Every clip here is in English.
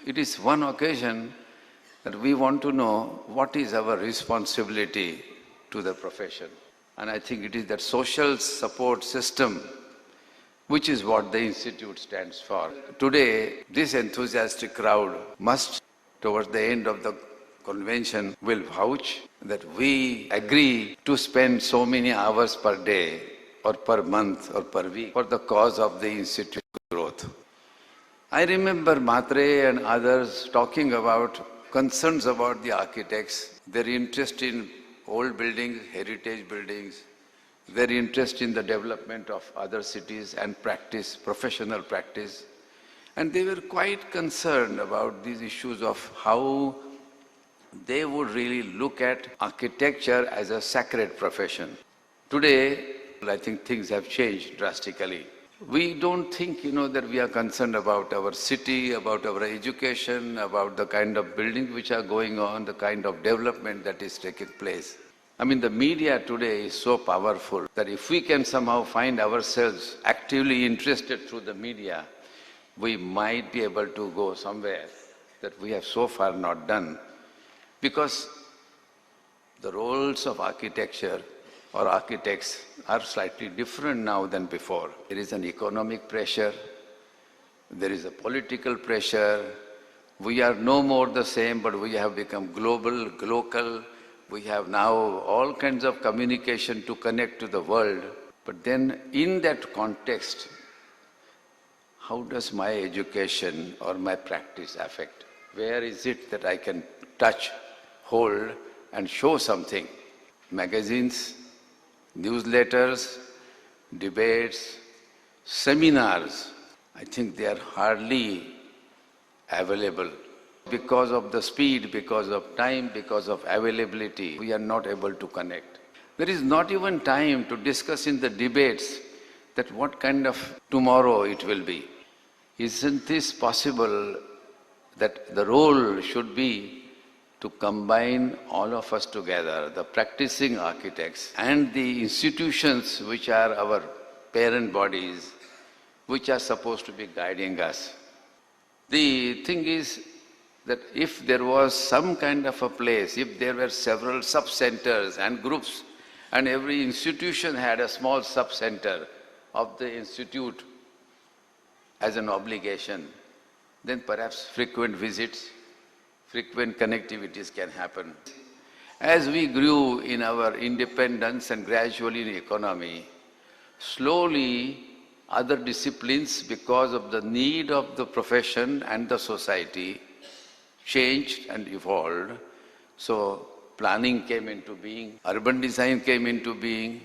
it is one occasion that we want to know what is our responsibility to the profession. And I think it is that social support system which is what the Institute stands for. Today, this enthusiastic crowd must, towards the end of the convention, will vouch that we agree to spend so many hours per day or per month or per week for the cause of the Institute growth. I remember Matre and others talking about concerns about the architects, their interest in old buildings, heritage buildings, their interest in the development of other cities and practice, professional practice. And they were quite concerned about these issues of how they would really look at architecture as a sacred profession. Today, I think things have changed drastically. We don't think, that we are concerned about our city, about our education, about the kind of buildings which are going on, the kind of development that is taking place. The media today is so powerful that if we can somehow find ourselves actively interested through the media, we might be able to go somewhere that we have so far not done. Because the roles of architecture or architects are slightly different now than before. There is an economic pressure, there is a political pressure. We are no more the same, but we have become global, local. We have now all kinds of communication to connect to the world. But then in that context, how does my education or my practice affect? Where is it that I can touch, hold and show something? Magazines, newsletters, debates, seminars, I think they are hardly available. Because of the speed, because of time, because of availability, we are not able to connect. There is not even time to discuss in the debates that what kind of tomorrow it will be. Isn't this possible that the role should be to combine all of us together, the practicing architects and the institutions which are our parent bodies, which are supposed to be guiding us? The thing is that if there was some kind of a place, if there were several sub-centers and groups, and every institution had a small sub-center of the institute as an obligation, then perhaps frequent visits, frequent connectivities can happen. As we grew in our independence and gradually in economy, slowly other disciplines, because of the need of the profession and the society, changed and evolved. So planning came into being, urban design came into being,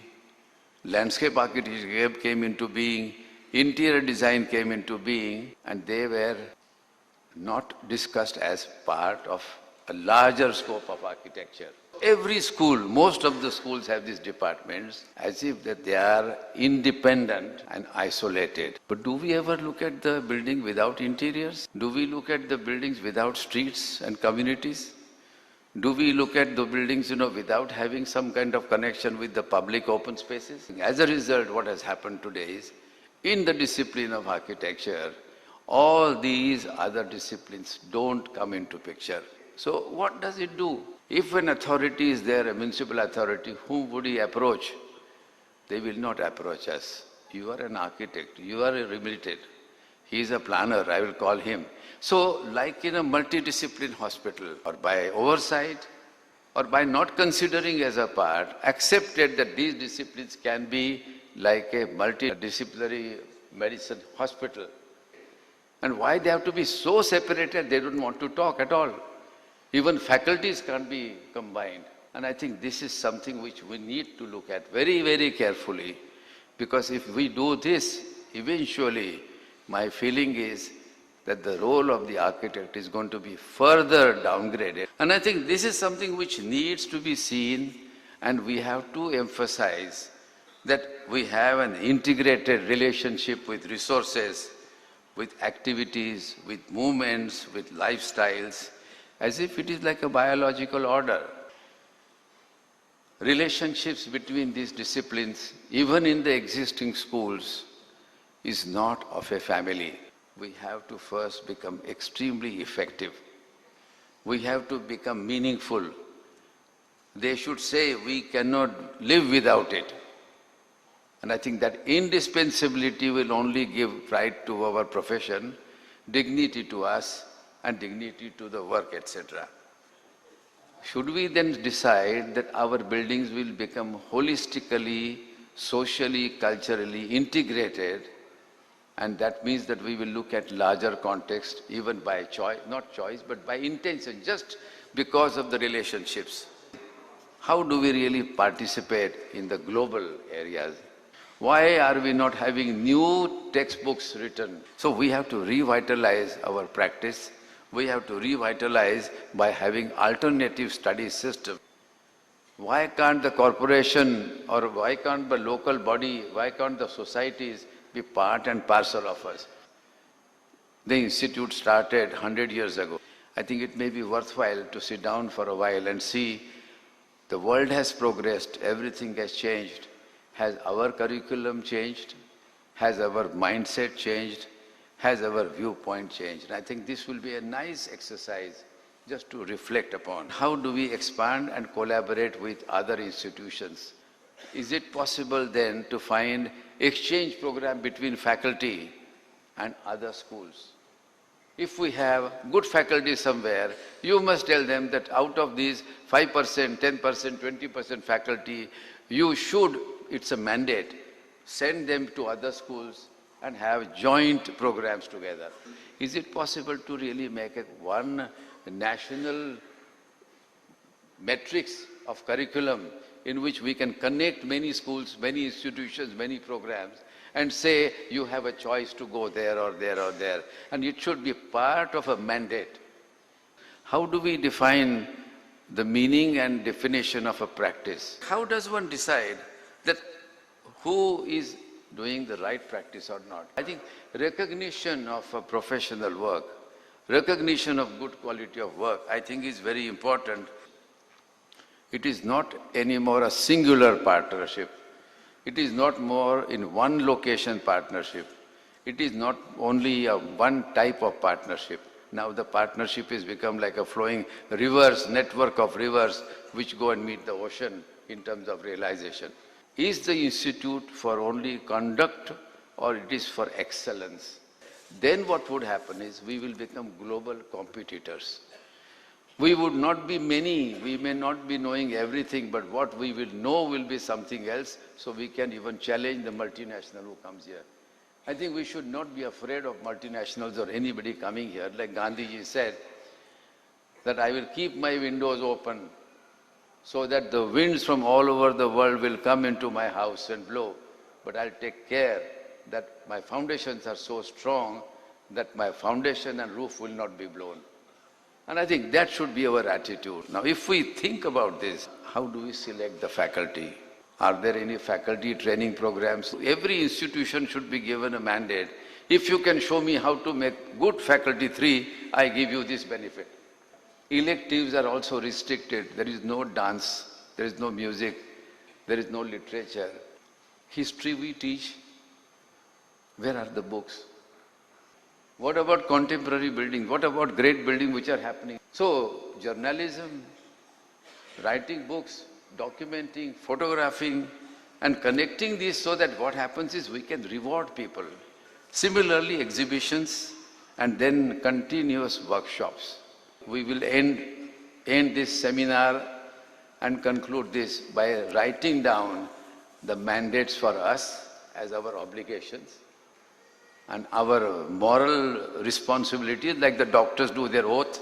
landscape architecture came into being, interior design came into being, and they were not discussed as part of a larger scope of architecture. Every school, most of the schools have these departments as if that they are independent and isolated. But do we ever look at the building without interiors? Do we look at the buildings without streets and communities? Do we look at the buildings, without having some kind of connection with the public open spaces? As a result, what has happened today is, in the discipline of architecture, all these other disciplines don't come into picture. So what does it do? If an authority is there, a municipal authority, whom would he approach? They will not approach us. You are an architect, you are a rehabilitated. He is a planner, I will call him. So like in a multidiscipline hospital, or by oversight, or by not considering as a part, accepted that these disciplines can be like a multidisciplinary medicine hospital. And why they have to be so separated, they don't want to talk at all. Even faculties can't be combined. And I think this is something which we need to look at very, very carefully. Because if we do this, eventually, my feeling is that the role of the architect is going to be further downgraded. And I think this is something which needs to be seen, and we have to emphasize that we have an integrated relationship with resources, with activities, with movements, with lifestyles, as if it is like a biological order. Relationships between these disciplines, even in the existing schools, is not of a family. we have to first become extremely effective. We have to become meaningful. They should say we cannot live without it. And I think that indispensability will only give pride to our profession, dignity to us, and dignity to the work, etc. Should we then decide that our buildings will become holistically, socially, culturally integrated, and that means that we will look at larger context, even by choice, not choice, but by intention, just because of the relationships. How do we really participate in the global areas? Why are we not having new textbooks written? So we have to revitalize our practice. We have to revitalize by having alternative study system. Why can't the corporation or why can't the local body, why can't the societies be part and parcel of us? The institute started 100 years ago. I think it may be worthwhile to sit down for a while and see the world has progressed, everything has changed. Has our curriculum changed? Has our mindset changed? Has our viewpoint changed? And I think this will be a nice exercise just to reflect upon. How do we expand and collaborate with other institutions? Is it possible then to find exchange program between faculty and other schools? If we have good faculty somewhere, you must tell them that out of these 5%, 10%, 20% faculty, you should, it's a mandate, send them to other schools and have joint programs together. Is it possible to really make it one national metrics of curriculum in which we can connect many schools, many institutions, many programs, and say you have a choice to go there or there or there, and it should be part of a mandate. How do we define the meaning and definition of a practice? How does one decide that who is doing the right practice or not? I think recognition of a professional work, recognition of good quality of work, I think is very important. It is not anymore a singular partnership. It is not more in one location partnership. It is not only a one type of partnership. Now the partnership has become like a flowing rivers, network of rivers which go and meet the ocean in terms of realization. Is the institute for only conduct or it is for excellence? Then what would happen is we will become global competitors. We would not be many, we may not be knowing everything, but what we will know will be something else, so we can even challenge the multinational who comes here. I think we should not be afraid of multinationals or anybody coming here. Like Gandhiji said, that I will keep my windows open so that the winds from all over the world will come into my house and blow, but I'll take care that my foundations are so strong that my foundation and roof will not be blown. And I think that should be our attitude. Now, if we think about this, how do we select the faculty? Are there any faculty training programs? Every institution should be given a mandate. If you can show me how to make good faculty 3, I give you this benefit. Electives are also restricted. There is no dance, there is no music, there is no literature. History we teach. Where are the books? What about contemporary buildings? What about great buildings which are happening? So, journalism, writing books, documenting, photographing, and connecting these so that what happens is we can reward people. Similarly, exhibitions and then continuous workshops. We will end this seminar and conclude this by writing down the mandates for us as our obligations and our moral responsibilities, like the doctors do their oath.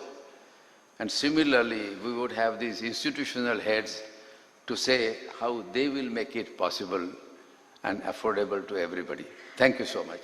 And similarly, we would have these institutional heads to say how they will make it possible and affordable to everybody. Thank you so much.